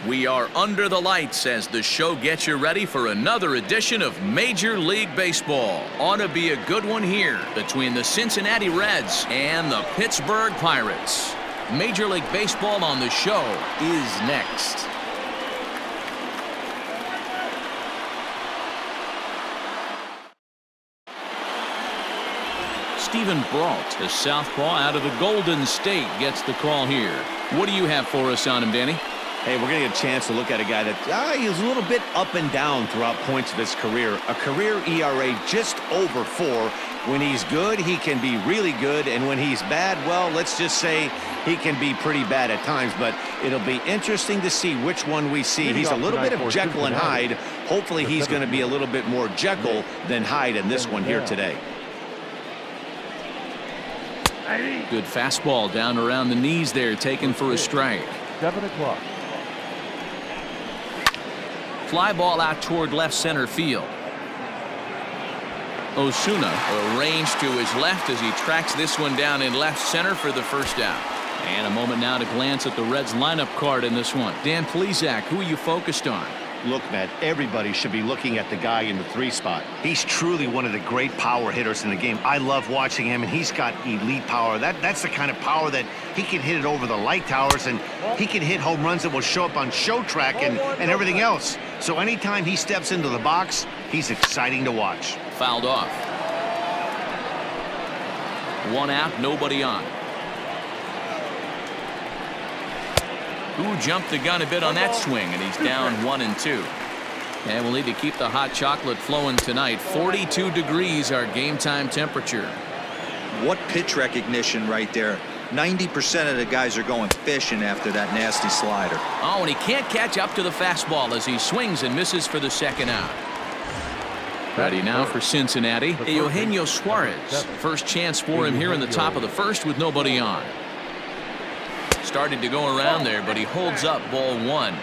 We are under the lights as the show gets you ready for another edition of Major League Baseball. Ought to be a good one here between the Cincinnati Reds and the Pittsburgh Pirates. Major League Baseball on the show is next. Stephen Brault, the southpaw out of the Golden State, gets the call here. What do you have for us on him, Danny? Hey, we're going to get a chance to look at a guy that he's a little bit up and down throughout points of his career. A career ERA just over 4. When he's good, he can be really good. And when he's bad, well, let's just say he can be pretty bad at times. But it'll be interesting to see which one we see. He's a little bit of Jekyll and Hyde. Hopefully he's going to be a little bit more Jekyll than Hyde in this one here today. Good fastball down around the knees there, taken for a strike. 7 o'clock. Fly ball out toward left center field. Osuna arranged to his left as he tracks this one down in left center for the first out. And a moment now to glance at the Reds lineup card in this one. Dan Plesac, who are you focused on? Look, Matt, everybody should be looking at the guy in the 3 spot. He's truly one of the great power hitters in the game. I love watching him, and he's got elite power. That's the kind of power that he can hit it over the light towers, and he can hit home runs that will show up on Show Track and everything else. So anytime he steps into the box, he's exciting to watch. Fouled off. 1 out, nobody on. Who jumped the gun a bit on that swing, and he's down 1-2. And we'll need to keep the hot chocolate flowing tonight. 42 degrees our game time temperature. What pitch recognition right there. 90% of the guys are going fishing after that nasty slider. Oh, and he can't catch up to the fastball as he swings and misses for the second out. Ready now for Cincinnati, Eugenio Suarez. First chance for him here in the top of the first with nobody on. Started to go around there, but he holds up ball 1.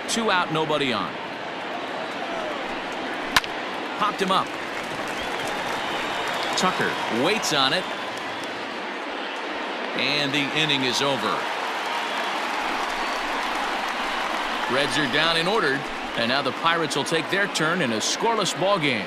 2 out, nobody on. Popped him up. Tucker waits on it. And the inning is over. Reds are down and ordered, and now the Pirates will take their turn in a scoreless ball game.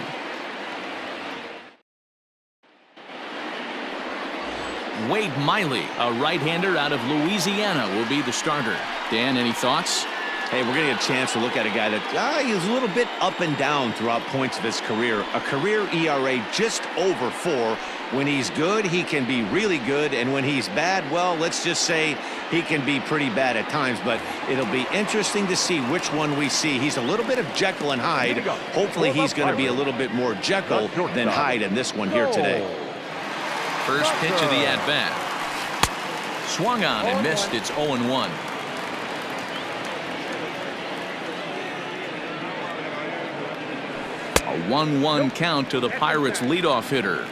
Wade Miley, a right-hander out of Louisiana, will be the starter. Dan, any thoughts? Hey, we're going to get a chance to look at a guy that he's a little bit up and down throughout points of his career. A career ERA just over 4. When he's good, he can be really good. And when he's bad, well, let's just say he can be pretty bad at times. But it'll be interesting to see which one we see. He's a little bit of Jekyll and Hyde. Hopefully he's going to be a little bit more Jekyll than Hyde in this one here today. First pitch of the at-bat. Swung on and missed. It's 0-1. A 1-1 count to the Pirates' leadoff hitter.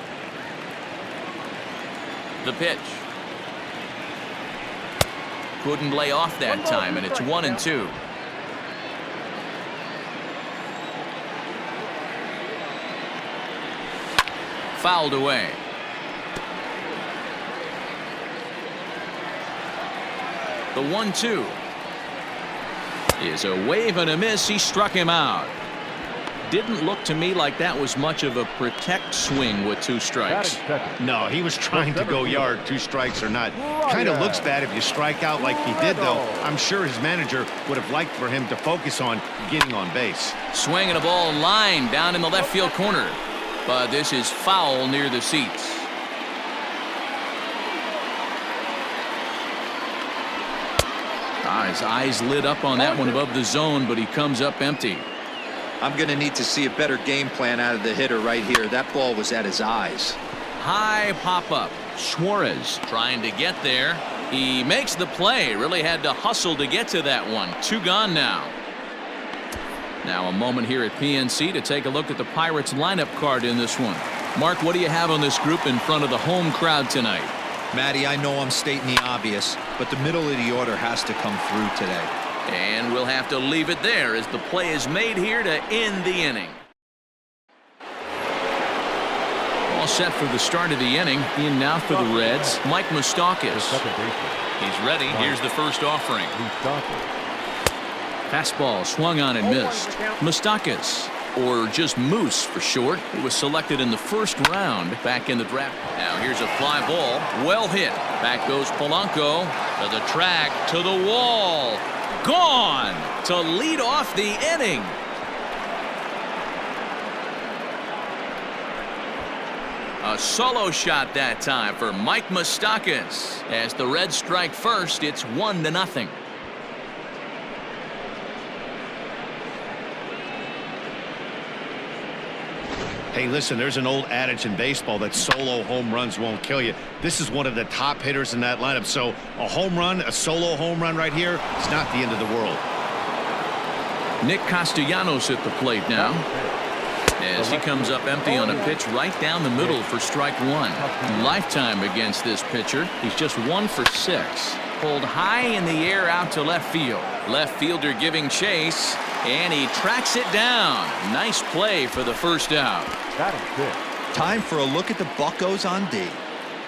The pitch. Couldn't lay off that time, and it's 1-2. Fouled away. The 1-2 is a wave and a miss. He struck him out. Didn't look to me like that was much of a protect swing with 2 strikes. No, he was trying to go yard, 2 strikes or not. Kind of looks bad if you strike out like he did, though. I'm sure his manager would have liked for him to focus on getting on base. Swing and a ball line down in the left field corner. But this is foul near the seats. His eyes lit up on that one above the zone, but he comes up empty. I'm going to need to see a better game plan out of the hitter right here. That ball was at his eyes. High pop-up. Suarez trying to get there. He makes the play. Really had to hustle to get to that one. 2 gone now. Now a moment here at PNC to take a look at the Pirates lineup card in this one. Mark, what do you have on this group in front of the home crowd tonight? Matty, I know I'm stating the obvious, but the middle of the order has to come through today. And we'll have to leave it there as the play is made here to end the inning. All set for the start of the inning. In now for the Reds, Mike Moustakas. He's ready. Here's the first offering. Fastball swung on and missed. Moustakas, or just Moose for short, he was selected in the first round back in the draft. Now here's a fly ball. Well hit. Back goes Polanco to the track, to the wall. Gone to lead off the inning. A solo shot that time for Mike Moustakas. As the Reds strike first, it's 1-0. Hey, listen, there's an old adage in baseball that solo home runs won't kill you. This is one of the top hitters in that lineup. So a home run, a solo home run right here, it's not the end of the world. Nick Castellanos at the plate now, as he comes up empty on a pitch right down the middle for strike one. Lifetime against this pitcher. He's just 1 for 6. Pulled high in the air out to left field. Left fielder giving chase, and he tracks it down. Nice play for the first out. That is good. Time for a look at the Buccos on D.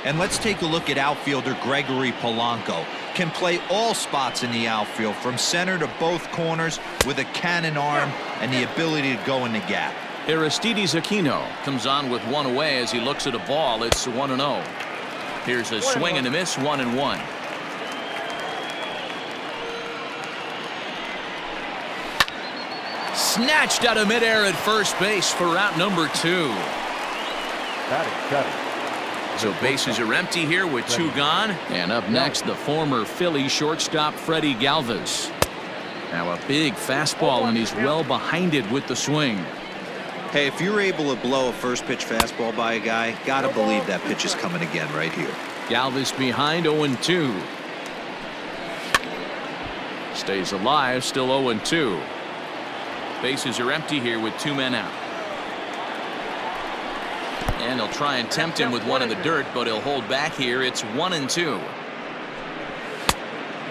And let's take a look at outfielder Gregory Polanco. Can play all spots in the outfield, from center to both corners, with a cannon arm and the ability to go in the gap. Aristides Aquino comes on with one away as he looks at a ball. It's 1-0. Here's a swing and a miss, 1-1. Snatched out of midair at first base for out number 2. That is cutting. So bases are empty here with 2 gone. And up next, the former Philly shortstop Freddie Galvis. Now a big fastball, and he's well behind it with the swing. Hey, if you're able to blow a first pitch fastball by a guy, gotta believe that pitch is coming again right here. Galvis behind, 0-2. Stays alive, still 0-2. Bases are empty here with 2 men out. And he'll try and tempt him with one in the dirt, but he'll hold back here. It's 1-2.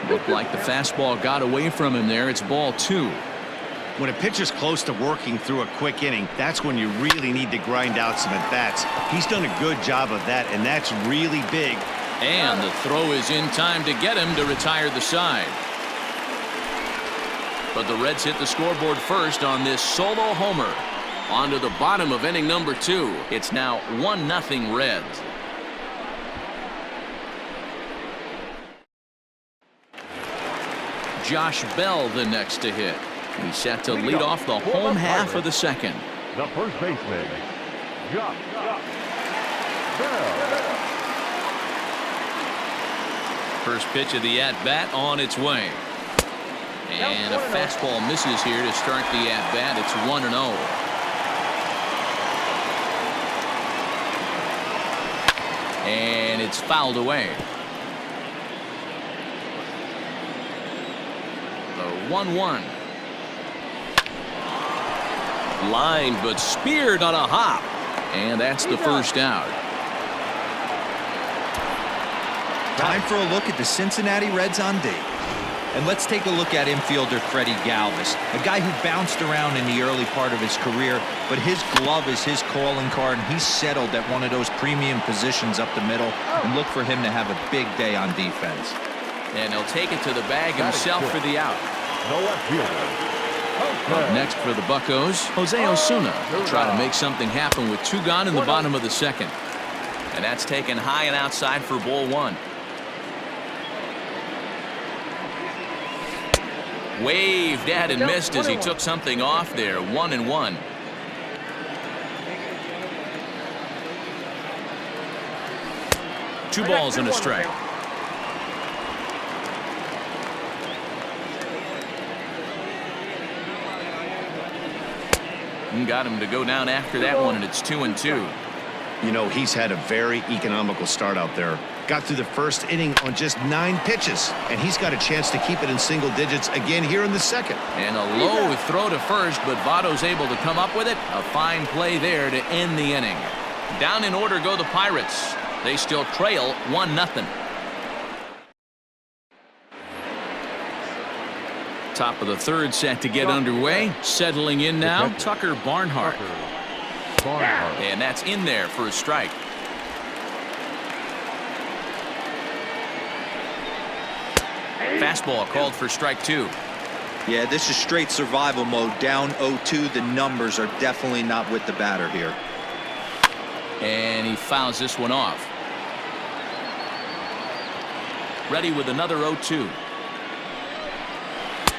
Looked like the fastball got away from him there. It's ball 2. When a pitcher's close to working through a quick inning, that's when you really need to grind out some at-bats. He's done a good job of that, and that's really big. And the throw is in time to get him to retire the side. But the Reds hit the scoreboard first on this solo homer. On to the bottom of inning number 2. It's now 1-0 Reds. Josh Bell the next to hit. He's set to lead off the home half of the second. The first baseman, Josh Bell. First pitch of the at-bat on its way. And a fastball misses here to start the at-bat. It's 1-0. And it's fouled away. The 1-1. Lined but speared on a hop. And that's the first out. Time for a look at the Cincinnati Reds on D. And let's take a look at infielder Freddie Galvis, a guy who bounced around in the early part of his career, but his glove is his calling card, and he's settled at one of those premium positions up the middle, and look for him to have a big day on defense. And he'll take it to the bag himself for the out. No fielder. Up next for the Buccos, Jose Osuna will try to make something happen with 2 gone in the bottom of the second. And that's taken high and outside for ball 1. Waved at and missed as he took something off there. 1-1. Two balls and a strike. And got him to go down after that one, and it's 2-2. You know, he's had a very economical start out there. Got through the first inning on just 9 pitches, and he's got a chance to keep it in single digits again here in the second. And a low throw to first, but Votto's able to come up with it. A fine play there to end the inning. Down in order go the Pirates. They still trail 1-0. Top of the third set to get underway. Settling in now, Tucker Barnhart. Barnhart. And that's in there for a strike. Fastball called for strike 2. Yeah, this is straight survival mode. Down 0-2. The numbers are definitely not with the batter here. And he fouls this one off. Ready with another 0-2.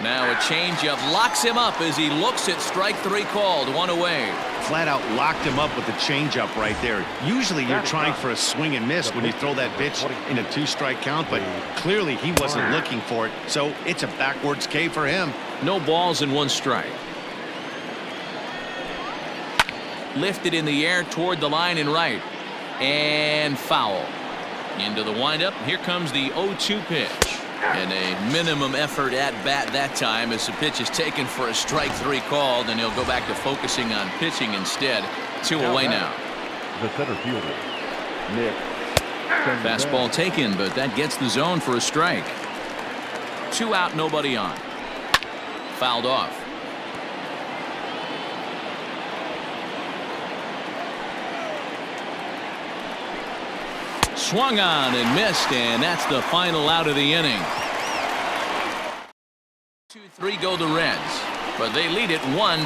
Now a changeup locks him up as he looks at strike 3 called. 1 away. Flat out locked him up with the changeup right there. Usually you're trying for a swing and miss when you throw that pitch in a 2-strike count, but clearly he wasn't looking for it, so it's a backwards K for him. No balls and 1 strike. Lifted in the air toward the line and right. And foul. Into the windup. Here comes the 0-2 pitch. And a minimum effort at bat that time as the pitch is taken for a strike 3 called, and he'll go back to focusing on pitching instead. 2 away now. The center fielder, Nick. Fastball taken, but that gets the zone for a strike. 2 out, nobody on. Fouled off. Swung on and missed, and that's the final out of the inning. 2-3 go the Reds, but they lead it 1-0.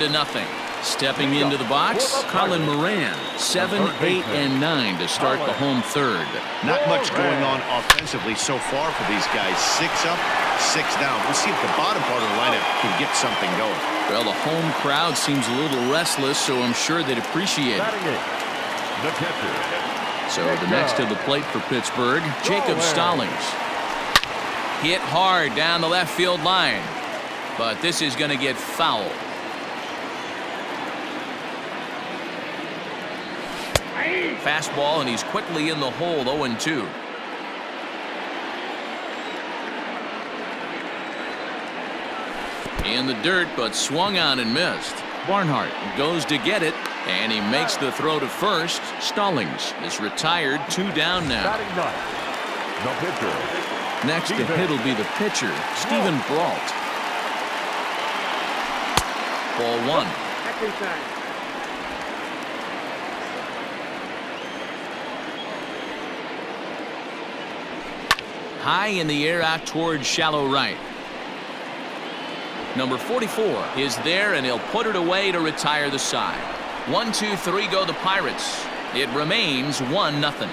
Stepping into the box, Colin Moran, 7, 8, and 9 to start the home third. Not much going on offensively so far for these guys. 6 up, 6 down. We'll see if the bottom part of the lineup can get something going. Well, the home crowd seems a little restless, so I'm sure they'd appreciate it. The catcher. So the next to the plate for Pittsburgh, Jacob Stallings. Hit hard down the left field line, but this is going to get fouled. Fastball, and he's quickly in the hole. 0-2. In the dirt, but swung on and missed. Barnhart goes to get it, and he makes the throw to first. Stallings is retired. 2 down now. Batting ninth, the pitcher. Next to hit will be the pitcher, Stephen Brault. Ball 1. High in the air out towards shallow right. Number 44 is there, and he'll put it away to retire the side. 1, 2, 3 go the Pirates. It remains 1-0.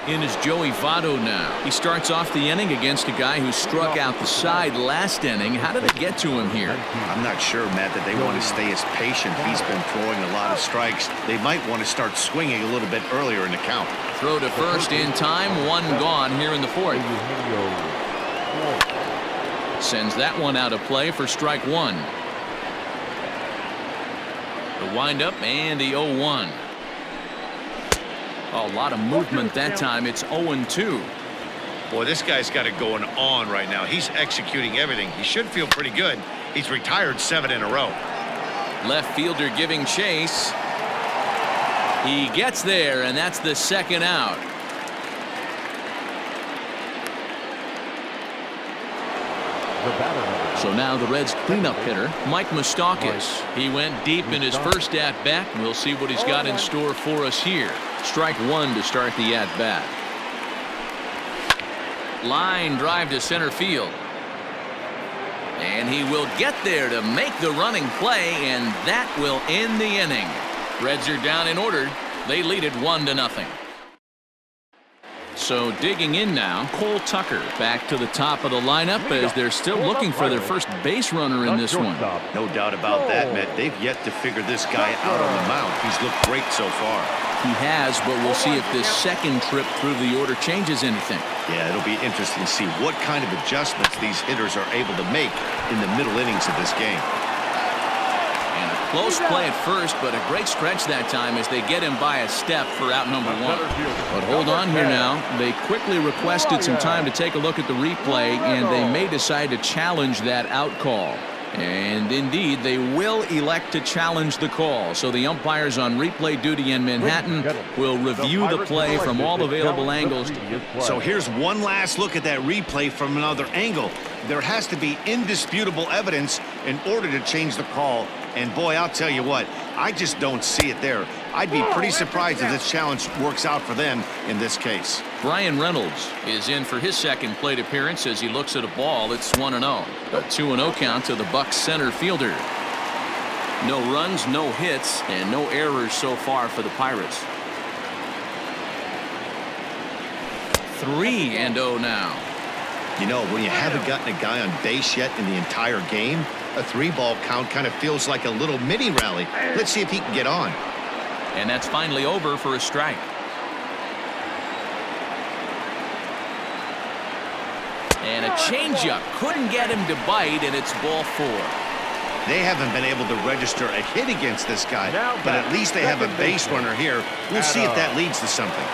In is Joey Votto now. He starts off the inning against a guy who struck out the side last inning. How did it get to him here? I'm not sure, Matt, that they want to stay as patient. He's been throwing a lot of strikes. They might want to start swinging a little bit earlier in the count. Throw to first in time. 1 gone here in the 4th. Sends that one out of play for strike 1. The windup and the 0-1. A lot of movement that time. It's 0-2. Boy, this guy's got it going on right now. He's executing everything. He should feel pretty good. He's retired 7 in a row. Left fielder giving chase. He gets there, and that's the 2nd out. So now the Reds cleanup hitter, Mike Moustakas. He went deep in his first at-bat. We'll see what he's got in store for us here. Strike 1 to start the at-bat. Line drive to center field. And he will get there to make the running play, and that will end the inning. Reds are down in order. They lead it 1-0. So digging in now, Cole Tucker back to the top of the lineup as they're still looking for their first base runner in this one. No doubt about that, Matt. They've yet to figure this guy out on the mound. He's looked great so far. He has, but we'll see if this second trip through the order changes anything. Yeah, it'll be interesting to see what kind of adjustments these hitters are able to make in the middle innings of this game. And a close play at first, but a great stretch that time as they get him by a step for out number 1. But hold on here now. They quickly requested some time to take a look at the replay, and they may decide to challenge that out call. And indeed, they will elect to challenge the call. So the umpires on replay duty in Manhattan will review the play from all available angles. So here's one last look at that replay from another angle. There has to be indisputable evidence in order to change the call And boy, I'll tell you what, I just don't see it there. I'd be pretty surprised if this challenge works out for them in this case. Brian Reynolds is in for his second plate appearance as he looks at a ball. It's 1-0. A 2-0 count to the Bucs center fielder. No runs, no hits, and no errors so far for the Pirates. 3-0 now. You know, when you haven't gotten a guy on base yet in the entire game, a 3-ball count kind of feels like a little mini rally. Let's see if he can get on. And that's finally over for a strike. And a changeup couldn't get him to bite, and it's ball 4. They haven't been able to register a hit against this guy, but at least they have a base runner here. We'll see if that leads to something.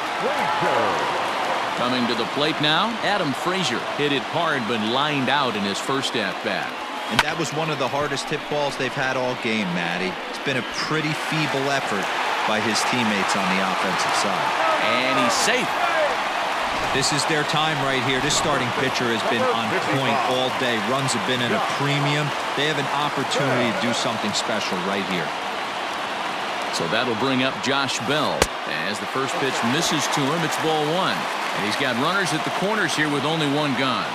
Coming to the plate now, Adam Frazier hit it hard but lined out in his first at-bat. And that was one of the hardest hit balls they've had all game, Matty. It's been a pretty feeble effort by his teammates on the offensive side. And he's safe. This is their time right here. This starting pitcher has been on point all day. Runs have been in a premium. They have an opportunity to do something special right here. So that'll bring up Josh Bell. As the first pitch misses to him, it's ball 1. And he's got runners at the corners here with only one gone.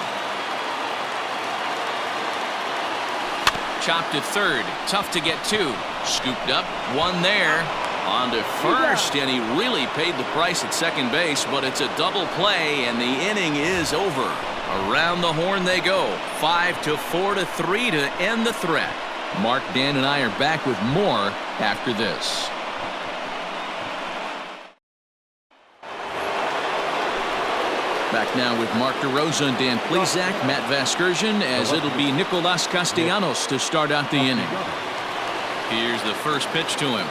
Chopped to third. Tough to get to. Scooped up. One there. On to first, and he really paid the price at second base, but it's a double play, and the inning is over. Around the horn they go. 5-4-3 to end the threat. Mark, Dan, and I are back with more after this. Back now with Mark DeRosa and Dan Plesac, Matt Vasgersian, as it'll be Nicolas Castellanos to start out the inning. Here's the first pitch to him.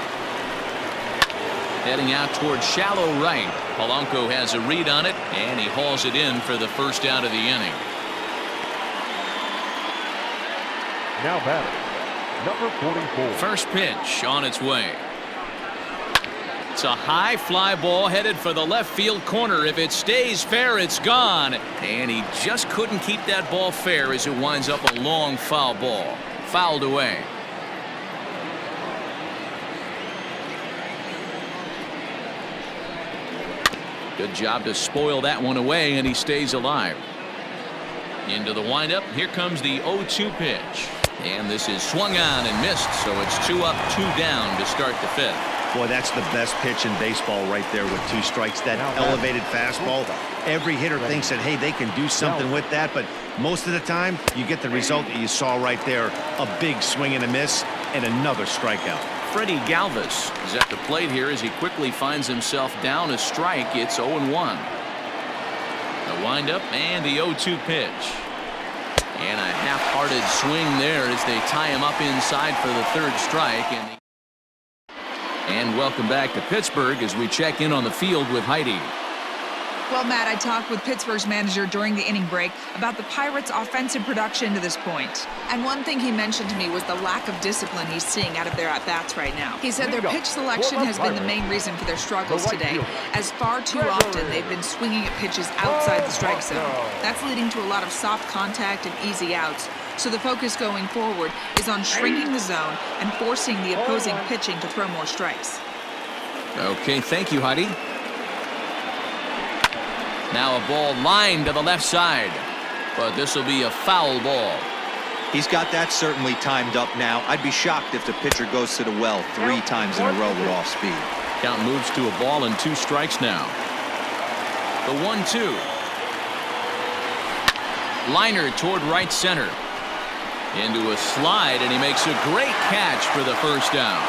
Heading out towards shallow right. Polanco has a read on it, and he hauls it in for the first out of the inning. Now batting, number 44. First pitch on its way. It's a high fly ball headed for the left field corner. If it stays fair, it's gone. And he just couldn't keep that ball fair as it winds up a long foul ball. Fouled away. Good job to spoil that one away, and he stays alive. Into the windup. Here comes the 0-2 pitch. And this is swung on and missed, so it's 2 up, 2 down to start the 5th. Boy, that's the best pitch in baseball right there with 2 strikes. That elevated fastball. Every hitter thinks that, hey, they can do something with that, but most of the time, you get the result that you saw right there. A big swing and a miss, and another strikeout. Freddie Galvis is at the plate here as he quickly finds himself down a strike. It's 0-1. The windup and the 0-2 pitch. And a half-hearted swing there as they tie him up inside for the 3rd strike. And welcome back to Pittsburgh as we check in on the field with Heidi. Well, Matt, I talked with Pittsburgh's manager during the inning break about the Pirates' offensive production to this point. And one thing he mentioned to me was the lack of discipline he's seeing out of their at-bats right now. He said their pitch selection has been the main reason for their struggles today, as far too often they've been swinging at pitches outside the strike zone. That's leading to a lot of soft contact and easy outs. So the focus going forward is on shrinking the zone and forcing the opposing pitching to throw more strikes. Okay, thank you, Heidi. Now a ball lined to the left side, but this will be a foul ball. He's got that certainly timed up now. I'd be shocked if the pitcher goes to the well 3 times in a row with off speed. Count moves to a ball and 2 strikes now. The 1-2. Liner toward right center. Into a slide, and he makes a great catch for the first down.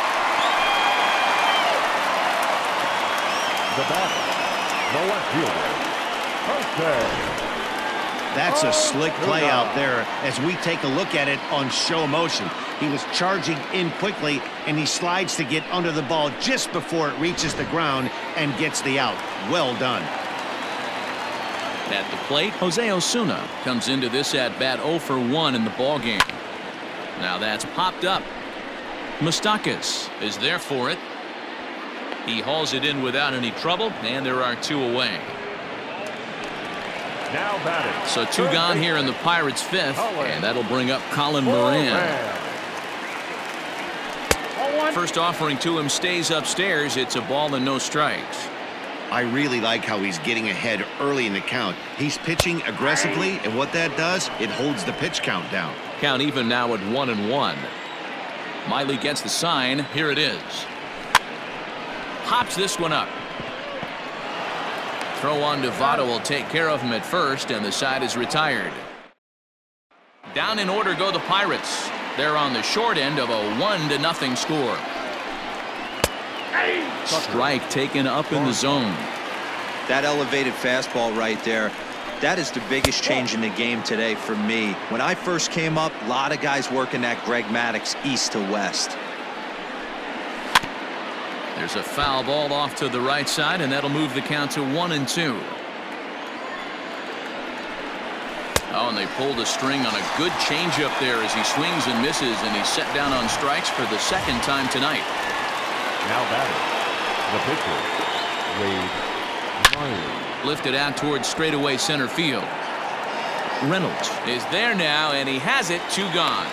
The batter, the left fielder, That's a slick play out there as we take a look at it on show motion. He was charging in quickly, and he slides to get under the ball just before it reaches the ground and gets the out. Well done. At the plate, Jose Osuna comes into this at-bat 0 for 1 in the ballgame. Now that's popped up. Moustakas is there for it. He hauls it in without any trouble, and there are 2 away. now batting. So 2 gone here in the Pirates' 5th, and that'll bring up Colin Moran. First offering to him stays upstairs. It's a ball and no strikes. I really like how he's getting ahead early in the count. He's pitching aggressively, and what that does, it holds the pitch count down. Count even now at 1-1. Miley gets the sign. Here it is. Hops this one up. Throw on to Votto will take care of him at first, and the side is retired. Down in order go the Pirates. They're on the short end of a 1-0 score. Strike taken up in the zone. That elevated fastball right there, that is the biggest change in the game today for me. When I first came up, a lot of guys working that Greg Maddux east to west. There's a foul ball off to the right side, and that'll move the count to 1-2. Oh, and they pulled a string on a good changeup there as he swings and misses, and he's set down on strikes for the second time tonight. Now batting, the pitcher, Wade Miley. Lifted out towards straightaway center field. Reynolds is there now, and he has it. 2 gone.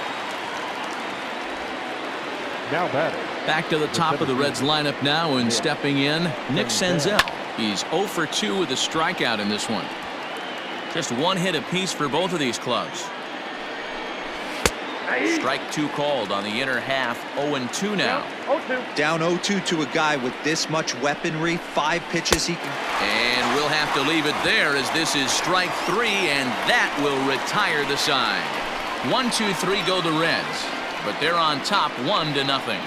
Now batting. Back to the top of the Reds lineup now, and stepping in, Nick Senzel. He's 0 for 2 with a strikeout in this one. Just 1 hit apiece for both of these clubs. Strike 2 called on the inner half. 0-2 now. Down 0-2 to a guy with this much weaponry, 5 pitches he can. And we'll have to leave it there as this is strike 3, and that will retire the side. 1-2-3 go the Reds, but they're on top 1-0.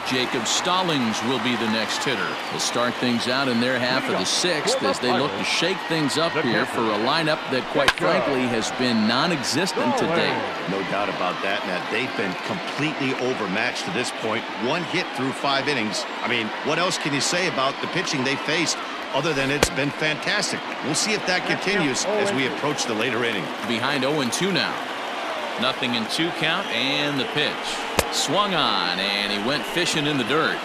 Jacob Stallings will be the next hitter. They'll start things out in their half of the 6th as they look to shake things up here for a lineup that, quite frankly, has been non-existent today. No doubt about that, Matt. They've been completely overmatched to this point. 1 hit through 5 innings. I mean, what else can you say about the pitching they faced other than it's been fantastic? We'll see if that continues as we approach the later inning. Behind 0-2 now. 0-2 count, and the pitch. Swung on, and he went fishing in the dirt.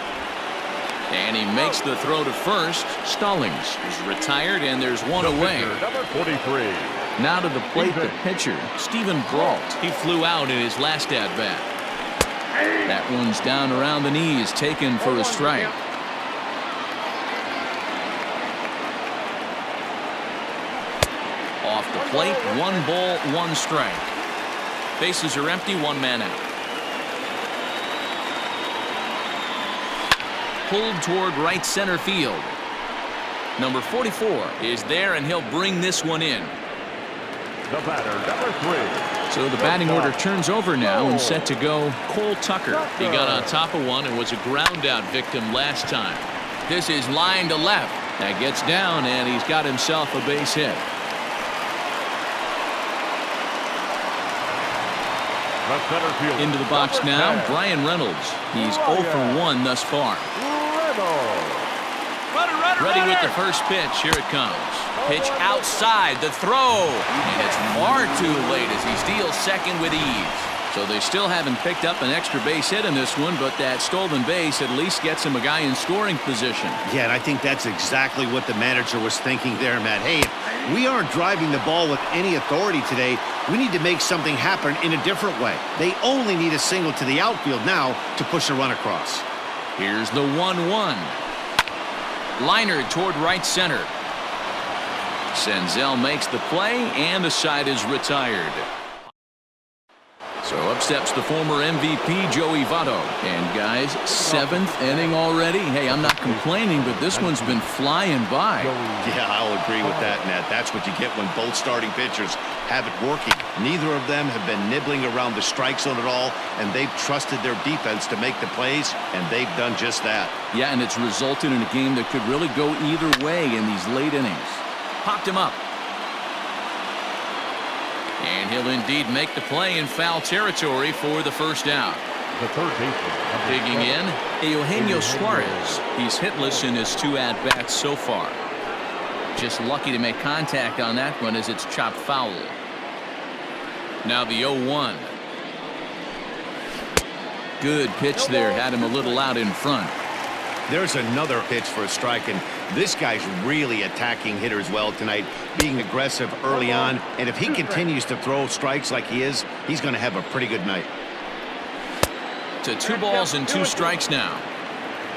And he makes the throw to first. Stallings is retired, and there's 1 away. Number 43. Now to the plate, the pitcher, Stephen Brault. He flew out in his last at-bat. That one's down around the knees, taken for a strike. Off the plate, 1 ball, 1 strike. Bases are empty, 1 man out. Pulled toward right center field. Number 44 is there, and he'll bring this one in. The batter, number 3. So the batting order turns over now, and set to go Cole Tucker. He got on top of one and was a ground out victim last time. This is line to left. That gets down, and he's got himself a base hit. Into the box now, Brian Reynolds. He's 0 for 1 thus far. Ready with the first pitch. Here it comes. Pitch outside. The throw. And it's far too late as he steals second with ease. So they still haven't picked up an extra base hit in this one, but that stolen base at least gets him a guy in scoring position. Yeah, and I think that's exactly what the manager was thinking there, Matt. Hey, if we aren't driving the ball with any authority today, we need to make something happen in a different way. They only need a single to the outfield now to push a run across. Here's the 1-1. Liner toward right center. Senzel makes the play, and the side is retired. So up steps the former MVP, Joey Votto. And guys, 7th inning already. Hey, I'm not complaining, but this one's been flying by. Yeah, I'll agree with that, Matt. That's what you get when both starting pitchers have it working. Neither of them have been nibbling around the strike zone at all, and they've trusted their defense to make the plays, and they've done just that. Yeah, and it's resulted in a game that could really go either way in these late innings. Popped him up. And he'll indeed make the play in foul territory for the first out. The third baseman. Digging in, Eugenio Suarez. He's hitless in his 2 at-bats so far. Just lucky to make contact on that one as it's chopped foul. Now the 0-1. Good pitch there. Had him a little out in front. There's another pitch for a strike, and this guy's really attacking hitters well tonight, being aggressive early on, and if he continues to throw strikes like he is, he's going to have a pretty good night. To 2 balls and 2 strikes now.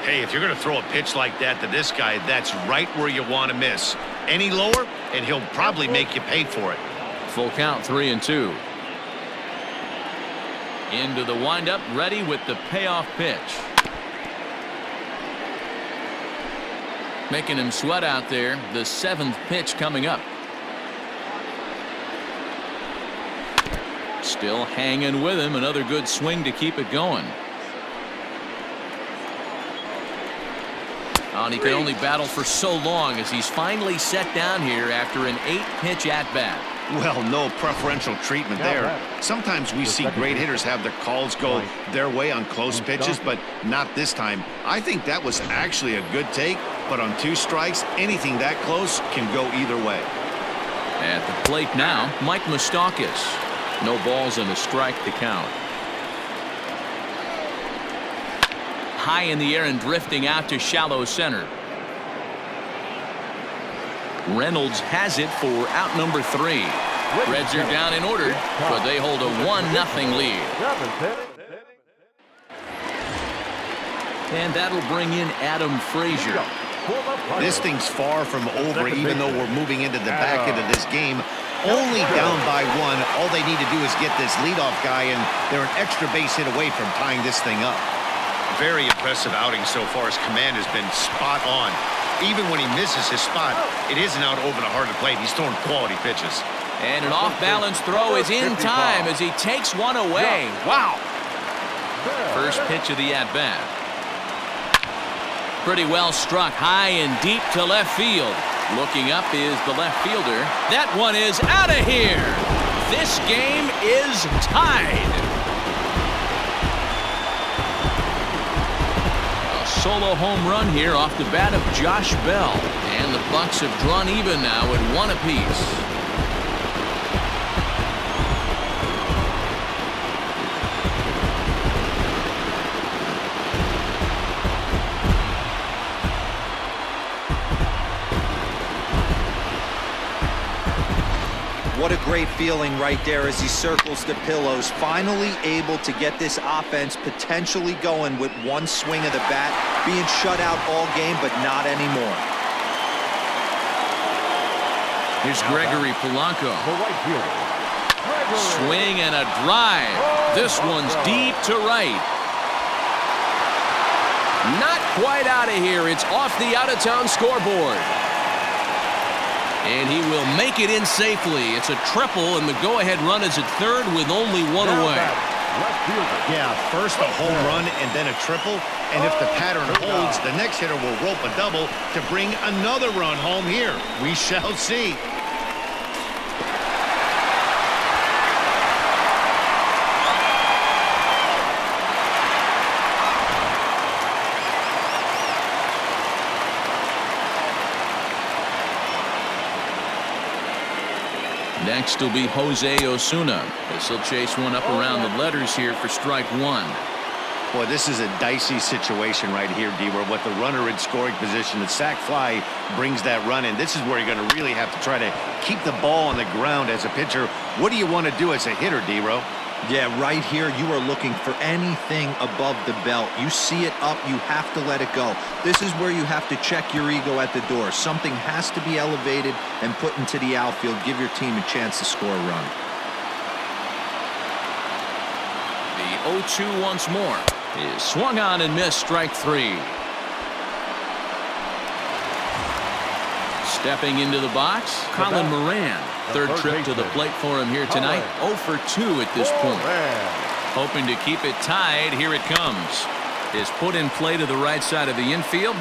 Hey, if you're going to throw a pitch like that to this guy, that's right where you want to miss. Any lower, and he'll probably make you pay for it. Full count, 3-2. Into the windup, ready with the payoff pitch. Making him sweat out there. The 7th pitch coming up. Still hanging with him. Another good swing to keep it going. And he can only battle for so long as he's finally set down here after an 8-pitch at-bat. Well, no preferential treatment there. Sometimes we see great hitters have their calls go their way on close pitches, but not this time. I think that was actually a good take, but on 2 strikes, anything that close can go either way. At the plate now, Mike Moustakas. No balls and a strike to count. High in the air and drifting out to shallow center. Reynolds has it for out number 3. Reds are down in order, but they hold a 1-0 lead. And that'll bring in Adam Frazier. This thing's far from over, even though we're moving into the back end of this game. Only down by 1. All they need to do is get this leadoff guy, and they're an extra base hit away from tying this thing up. Very impressive outing so far. His command has been spot on. Even when he misses his spot, it isn't out over the heart of the plate. He's throwing quality pitches. And an off-balance throw is in time as he takes one away. Wow. First pitch of the at-bat. Pretty well struck high and deep to left field. Looking up is the left fielder. That one is out of here. This game is tied. A solo home run here off the bat of Josh Bell. And the Bucks have drawn even now at 1 apiece. What a great feeling right there as he circles the pillows. Finally able to get this offense potentially going with 1 swing of the bat. Being shut out all game, but not anymore. Here's Gregory Polanco. Swing and a drive. This one's deep to right. Not quite out of here. It's off the out-of-town scoreboard. And he will make it in safely. It's a triple, and the go-ahead run is at third with only 1 away. Yeah, first a home run and then a triple. And if the pattern holds, the next hitter will rope a double to bring another run home here. We shall see. Next will be Jose Osuna. This will chase one up around the letters here for strike 1. Boy, this is a dicey situation right here, D, where with the runner in scoring position, the sac fly brings that run in. This is where you're going to really have to try to keep the ball on the ground as a pitcher. What do you want to do as a hitter, D-Ro? Yeah, right here, you are looking for anything above the belt. You see it up, you have to let it go. This is where you have to check your ego at the door. Something has to be elevated and put into the outfield. Give your team a chance to score a run. The 0-2 once more is swung on and missed, strike 3. Stepping into the box, Colin Moran. Third trip to the plate for him here tonight. 0 for 2 at this point. Hoping to keep it tied. Here it comes. Is put in play to the right side of the infield.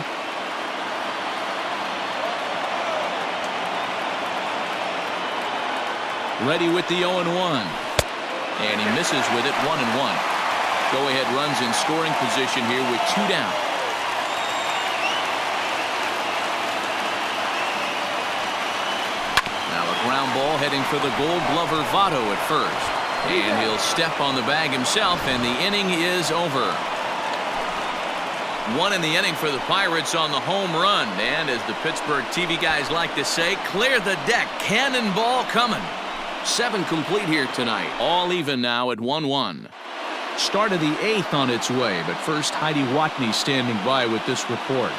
Ready with the 0-1. And he misses with it, 1-1. Go-ahead runs in scoring position here with 2 down. Ground ball heading for the Gold Glover Votto at first. And he'll step on the bag himself, and the inning is over. 1 in the inning for the Pirates on the home run. And as the Pittsburgh TV guys like to say, clear the deck. Cannonball coming. 7 complete here tonight. All even now at 1-1. Start of the 8th on its way, but first Heidi Watney standing by with this report.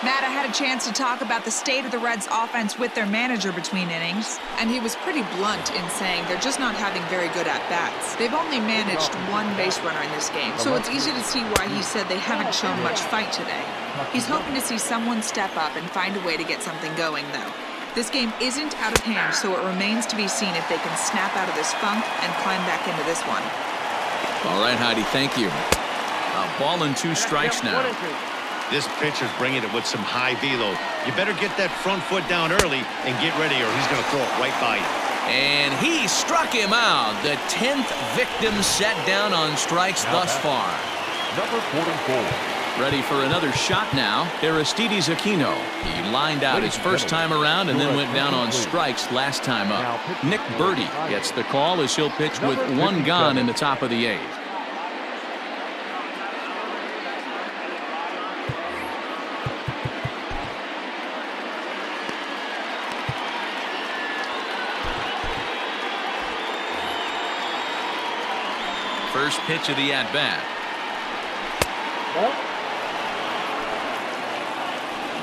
Matt, I had a chance to talk about the state of the Reds offense with their manager between innings, and he was pretty blunt in saying they're just not having very good at-bats. They've only managed one base runner in this game, so it's easy to see why he said they haven't shown much fight today. He's hoping to see someone step up and find a way to get something going, though. This game isn't out of hand, so it remains to be seen if they can snap out of this funk and climb back into this one. All right, Heidi, thank you. A ball and 2 strikes now. This pitcher's bringing it with some high velo. You better get that front foot down early and get ready, or he's going to throw it right by you. And he struck him out. The 10th victim set down on strikes thus far. Number 44. Ready for another shot now, Aristides Aquino. He lined out his first time around and then went down on strikes last time up. Nick Birdie gets the call as he'll pitch with 1 gone in the top of the 8th. First pitch of the at-bat.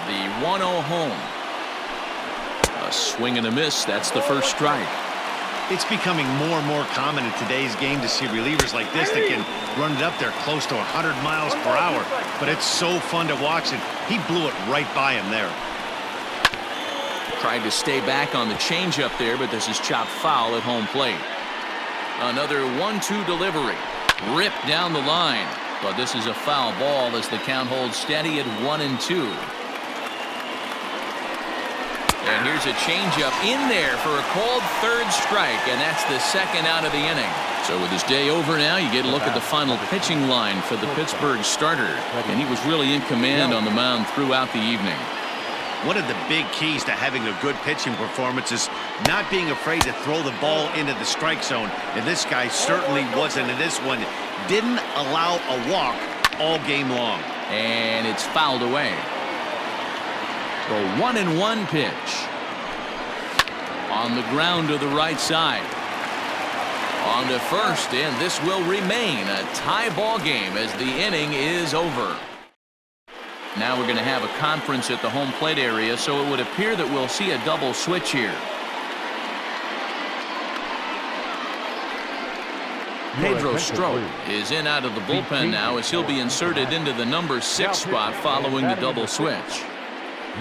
The 1-0 home. A swing and a miss. That's the first strike. It's becoming more and more common in today's game to see relievers like this that can run it up there close to 100 miles per hour. But it's so fun to watch it. He blew it right by him there. Tried to stay back on the changeup there, but this is chopped foul at home plate. Another 1-2 delivery. Ripped down the line. But this is a foul ball as the count holds steady at 1-2. And here's a changeup in there for a called 3rd strike, and that's the 2nd out of the inning. So with his day over now, you get a look at the final pitching line for the Pittsburgh starter, and he was really in command on the mound throughout the evening. One of the big keys to having a good pitching performance is not being afraid to throw the ball into the strike zone. And this guy certainly wasn't in this one. Didn't allow a walk all game long. And it's fouled away. The 1-1 pitch. On the ground to the right side. On to first, and this will remain a tie ball game as the inning is over. Now we're going to have a conference at the home plate area, so it would appear that we'll see a double switch here. Pedro Strop is in out of the bullpen now as he'll be inserted into the number 6 spot following the double switch.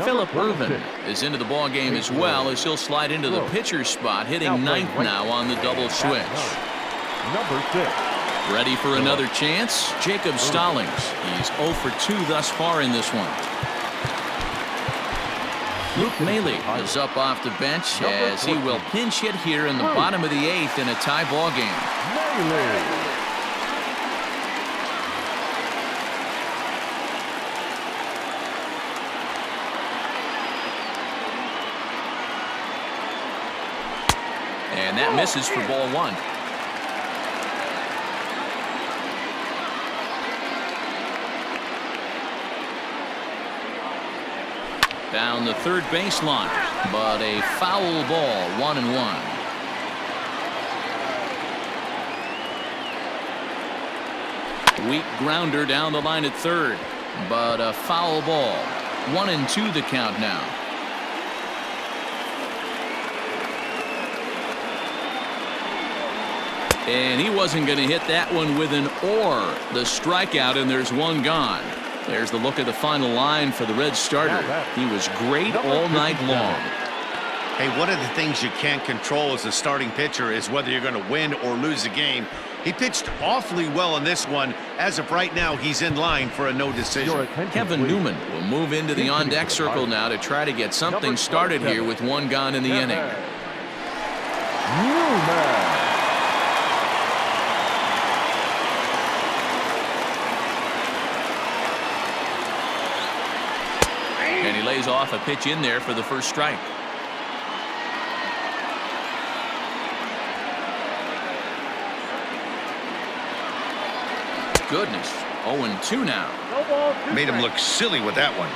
Philip Irvin is into the ball game as well as he'll slide into the pitcher's spot, hitting 9th now on the double switch. Number 6. Ready for another chance? Jacob Stallings. He's 0 for 2 thus far in this one. Luke Maile is up off the bench as he will pinch hit here in the bottom of the 8th in a tie ball game. And that misses for ball 1. Down the third baseline, but a foul ball, 1-1. Weak grounder down the line at third, but a foul ball, 1-2 the count now. And he wasn't going to hit that one with an or. The strikeout, and there's 1 gone. There's the look at the final line for the Reds starter. He was great all night long. Hey, one of the things you can't control as a starting pitcher is whether you're going to win or lose the game. He pitched awfully well in this one. As of right now, he's in line for a no decision. Kevin Newman will move into the on-deck circle now to try to get something started here with 1 gone in the inning. Newman. And he lays off a pitch in there for the first strike. Goodness, 0-2 now. Made him look silly with that one.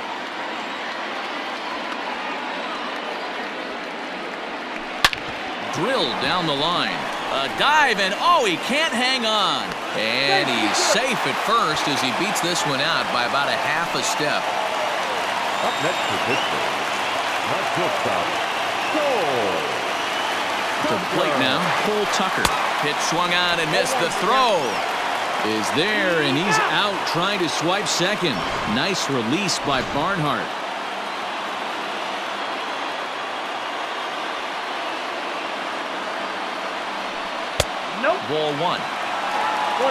Drilled down the line. A dive, and oh, he can't hang on. And he's safe at first as he beats this one out by about a half a step. Up next to Pittsburgh. Not just out. Goal! To the plate now, Cole Tucker. Pitch swung on and missed. The throw is there, and he's out trying to swipe second. Nice release by Barnhart. Nope. Ball one. 1-1.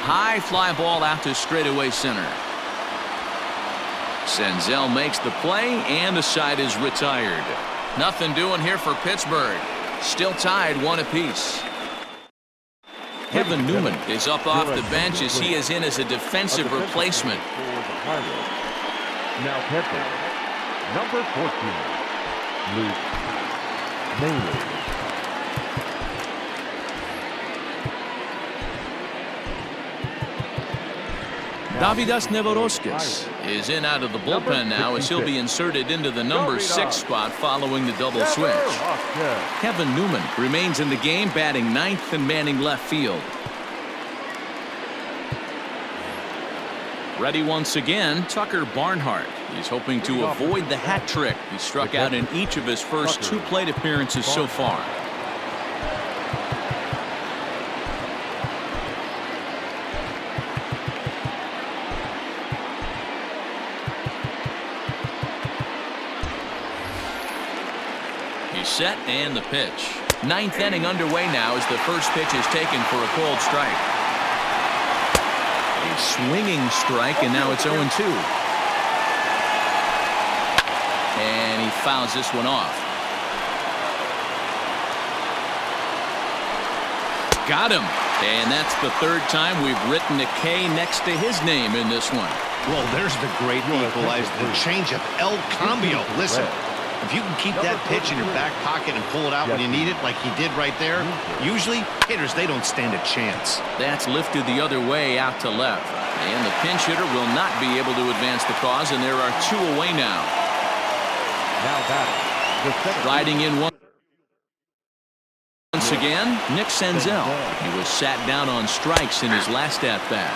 High fly ball out to straightaway center. Senzel makes the play, and the side is retired. Nothing doing here for Pittsburgh. Still tied 1 apiece. Kevin Newman is up off the bench as he is in as a defensive replacement. Now catching, number 14, Luke Maynard. Davidas Nevoroskis is in out of the bullpen now as he'll be inserted into the number 6 spot following the double switch. Kevin Newman remains in the game, batting ninth and manning left field. Ready once again, Tucker Barnhart. He's hoping to avoid the hat trick. He struck out in each of his first 2 plate appearances so far. He's set, and the pitch. Ninth inning underway now as the first pitch is taken for a cold strike. A swinging strike, and now it's 0-2. And he fouls this one off. Got him. And that's the 3rd time we've written a K next to his name in this one. Well, there's the great equalizer, the changeup, El Cambio. Listen, if you can keep that pitch in your back pocket and pull it out when you need it, like he did right there, usually hitters, they don't stand a chance. That's lifted the other way out to left. And the pinch hitter will not be able to advance the cause, and there are 2 away now. Riding in once again, Nick Senzel. He was sat down on strikes in his last at-bat.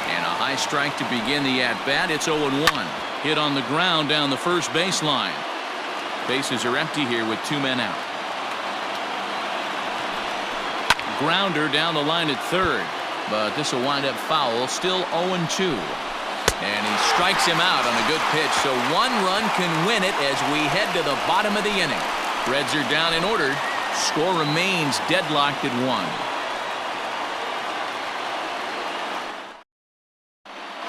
And a high strike to begin the at-bat. It's 0-1. Hit on the ground down the first baseline. Bases are empty here with 2 men out. Grounder down the line at third, but this will wind up foul. Still 0-2. And he strikes him out on a good pitch, so 1 run can win it as we head to the bottom of the inning. Reds are down and ordered. Score remains deadlocked at 1.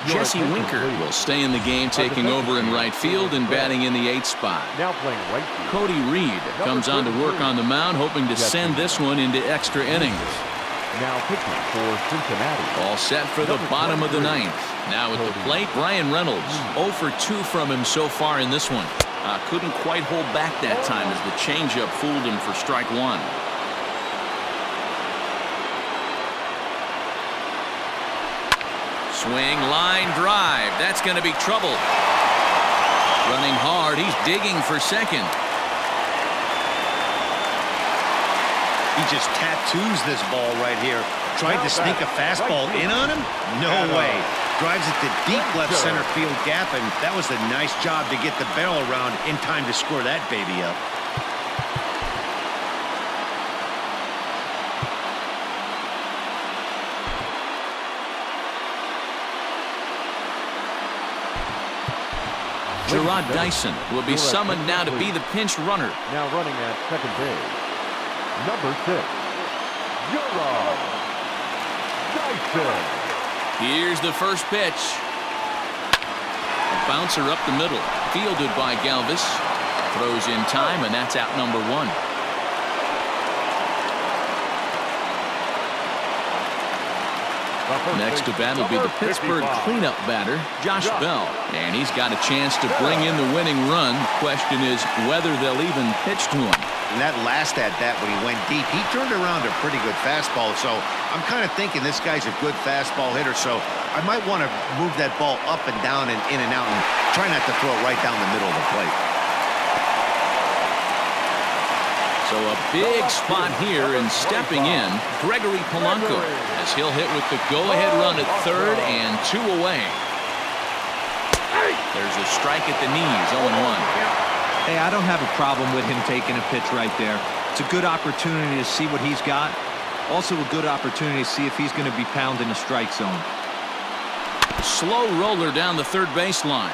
Jesse Winker will stay in the game, taking over in right field and batting in the 8th spot. Now playing right field. Cody Reed comes on to work on the mound, hoping to send this one into extra innings. Now pitching for Cincinnati. All set for the bottom of the 9th. Now at the plate, Brian Reynolds. 0 for 2 from him so far in this one. Couldn't quite hold back that time as the changeup fooled him for strike 1. Swing, line drive. That's going to be trouble. Running hard. He's digging for second. He just tattoos this ball right here. Tried to sneak a fastball in on him? No way. Drives it to deep left center field gap, and that was a nice job to get the barrel around in time to score that baby up. Gerard Dyson will be summoned now to be the pinch runner. Now running at second base, number 6, Gerard Dyson. Here's the first pitch. A bouncer up the middle, fielded by Galvis. Throws in time, and that's out number 1. Next to bat will be the Pittsburgh cleanup batter, Josh Bell. And he's got a chance to bring in the winning run. Question is whether they'll even pitch to him. And that last at-bat when he went deep, he turned around a pretty good fastball. So I'm kind of thinking this guy's a good fastball hitter. So I might want to move that ball up and down and in and out and try not to throw it right down the middle of the plate. So a big spot here, and stepping in, Gregory Polanco, as he'll hit with the go-ahead run at third and 2 away. There's a strike at the knees, 0-1. Hey, I don't have a problem with him taking a pitch right there. It's a good opportunity to see what he's got. Also a good opportunity to see if he's going to be pounding the strike zone. Slow roller down the third baseline.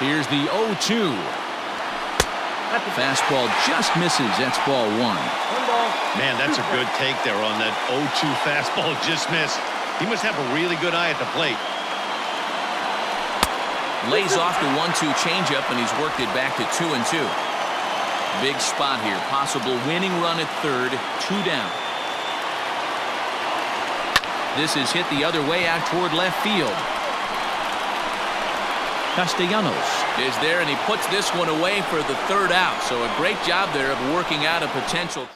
Here's the 0-2. Fastball just misses. That's ball 1. Man, that's a good take there on that 0-2 fastball just missed. He must have a really good eye at the plate. Lays off the 1-2 changeup, and he's worked it back to 2-2. Big spot here. Possible winning run at third. 2 down. This is hit the other way out toward left field. Castellanos is there, and he puts this one away for the 3rd out. So a great job there of working out a potential.